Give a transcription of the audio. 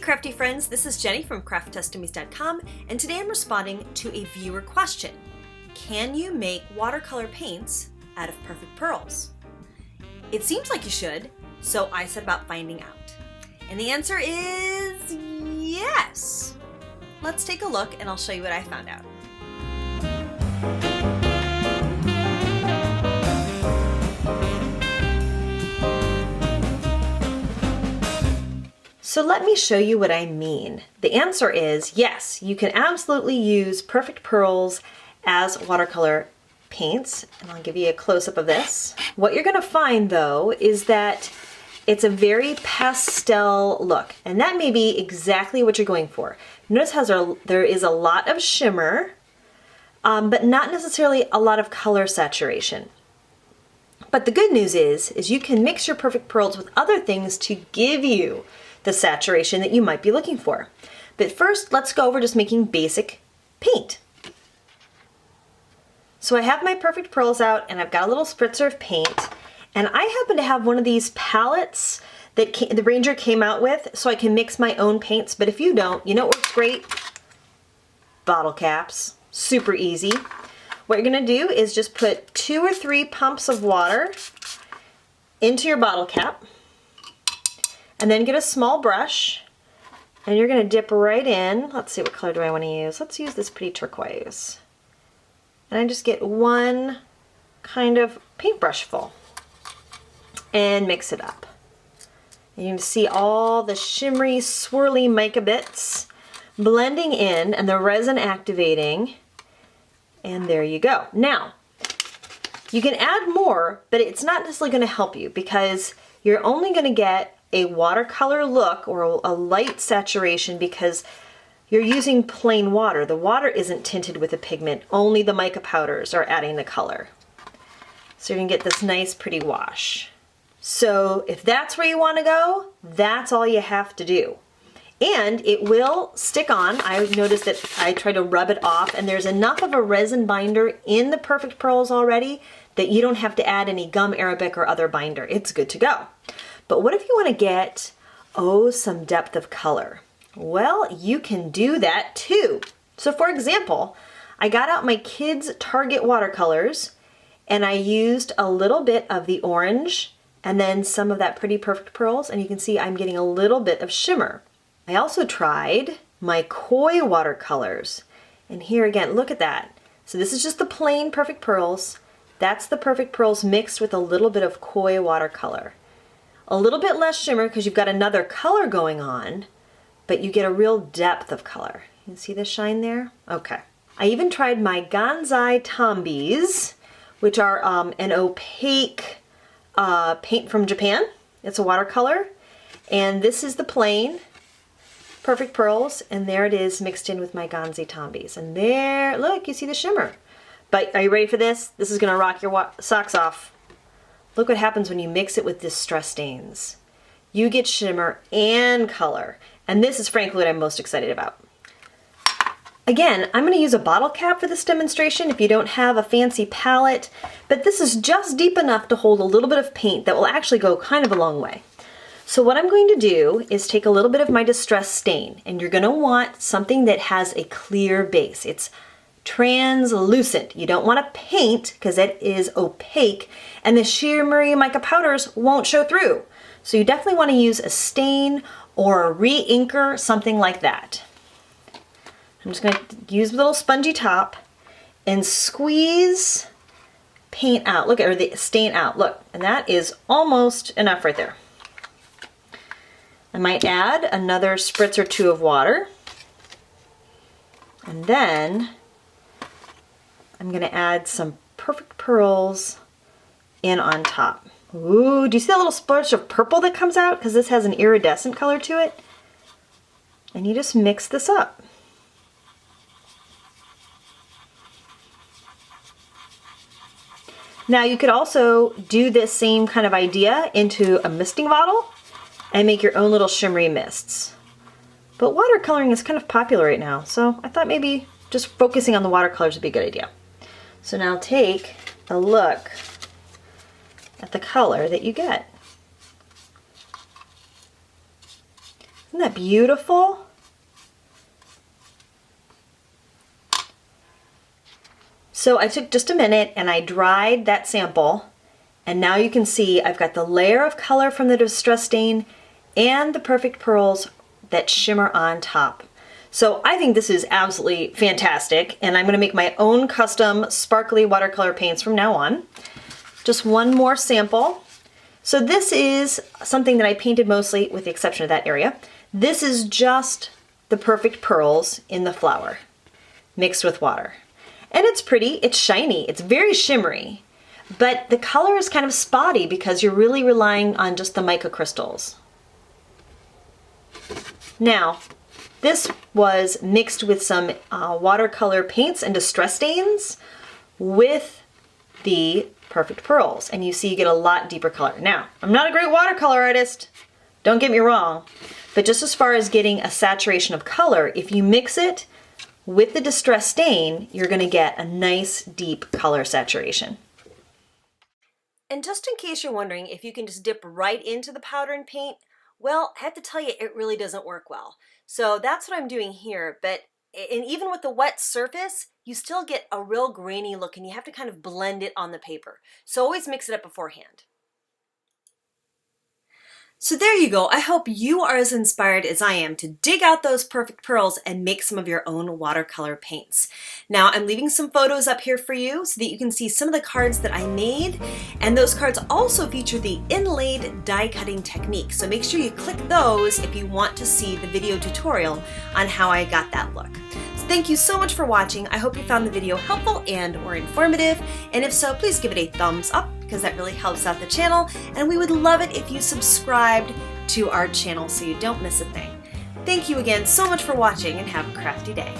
crafty friends, this is Jenny from crafttestimmies.com, and today I'm responding to a viewer question. Can you make watercolor paints out of perfect pearls? It seems like you should, so I set about finding out. And the answer is yes. Let's take a look and I'll show you what I found out. So let me show you what I mean. The answer is yes, you can absolutely use perfect pearls as watercolor paints. And I'll give you a close-up of this. What you're gonna find though is that it's a very pastel look, and that may be exactly what you're going for. Notice how there is a lot of shimmer, but not necessarily a lot of color saturation. But the good news is you can mix your perfect pearls with other things to give you the saturation that you might be looking for. But first, let's go over just making basic paint. So I have my perfect pearls out and I've got a little spritzer of paint, and I happen to have one of these palettes that the Ranger came out with so I can mix my own paints. But if you don't, you know what works great? Bottle caps. Super easy. What you're gonna do is just put 2 or 3 pumps of water into your bottle cap, and then get a small brush and you're gonna dip right in. Let's see, what color do I want to use? Let's use this pretty turquoise. And I just get one kind of paintbrush full and mix it up. And you can see all the shimmery, swirly mica bits blending in and the resin activating. And there you go. Now, you can add more, but it's not necessarily gonna help you because you're only gonna get a watercolor look or a light saturation because you're using plain water. The water isn't tinted with a pigment, only the mica powders are adding the color. So you're gonna get this nice pretty wash. So if that's where you wanna go, that's all you have to do. And it will stick on. I noticed that I try to rub it off, and there's enough of a resin binder in the perfect pearls already that you don't have to add any gum arabic or other binder. It's good to go. But what if you want to get, some depth of color? Well, you can do that too. So for example, I got out my kids' Target watercolors and I used a little bit of the orange and then some of that pretty perfect pearls, and you can see I'm getting a little bit of shimmer. I also tried my koi watercolors, and here again, look at that. So this is just the plain perfect pearls. That's the perfect pearls mixed with a little bit of koi watercolor. A little bit less shimmer because you've got another color going on, but you get a real depth of color. You see the shine there? Okay. I even tried my Untitled Chapter, which are an opaque paint from Japan. It's a watercolor, and this is the plain perfect pearls, and there it is mixed in with my Untitled Chapter. And there, look, you see the shimmer. But are you ready for this? This is gonna rock your socks off. Look what happens when you mix it with distress stains. You get shimmer and color. And this is frankly what I'm most excited about. Again, I'm gonna use a bottle cap for this demonstration if you don't have a fancy palette, but this is just deep enough to hold a little bit of paint that will actually go kind of a long way. So what I'm going to do is take a little bit of my distress stain, and you're gonna want something that has a clear base. It's translucent. You don't want to paint because it is opaque and the shimmery mica powders won't show through. So you definitely want to use a stain or a re-inker, something like that. I'm just going to use a little spongy top and squeeze paint out. Look at, or the stain out. Look, and that is almost enough right there. I might add another spritz or 2 of water, and then I'm gonna add some perfect pearls in on top. Ooh, do you see that little splash of purple that comes out? Because this has an iridescent color to it. And you just mix this up. Now you could also do this same kind of idea into a misting bottle and make your own little shimmery mists. But watercoloring is kind of popular right now, so I thought maybe just focusing on the watercolors would be a good idea. So now take a look at the color that you get. Isn't that beautiful? So I took just a minute and I dried that sample, and now you can see I've got the layer of color from the Distress Stain and the perfect pearls that shimmer on top. So I think this is absolutely fantastic, and I'm going to make my own custom sparkly watercolor paints from now on. Just one more sample. So this is something that I painted mostly with the exception of that area. This is just the perfect pearls in the flower mixed with water. And it's pretty, it's shiny, it's very shimmery, but the color is kind of spotty because you're really relying on just the mica crystals. Now, this was mixed with some watercolor paints and distress stains with the perfect pearls, and you see you get a lot deeper color. Now, I'm not a great watercolor artist, don't get me wrong, but just as far as getting a saturation of color, if you mix it with the distress stain, you're going to get a nice deep color saturation. And just in case you're wondering if you can just dip right into the powder and paint, well, I have to tell you, it really doesn't work well. So that's what I'm doing here, and even with the wet surface, you still get a real grainy look and you have to kind of blend it on the paper. So always mix it up beforehand. So there you go. I hope you are as inspired as I am to dig out those perfect pearls and make some of your own watercolor paints. Now I'm leaving some photos up here for you so that you can see some of the cards that I made, and those cards also feature the inlaid die cutting technique. So make sure you click those if you want to see the video tutorial on how I got that look. So thank you so much for watching. I hope you found the video helpful and or informative, and if so, please give it a thumbs up, because that really helps out the channel, and we would love it if you subscribed to our channel so you don't miss a thing. Thank you again so much for watching, and have a crafty day.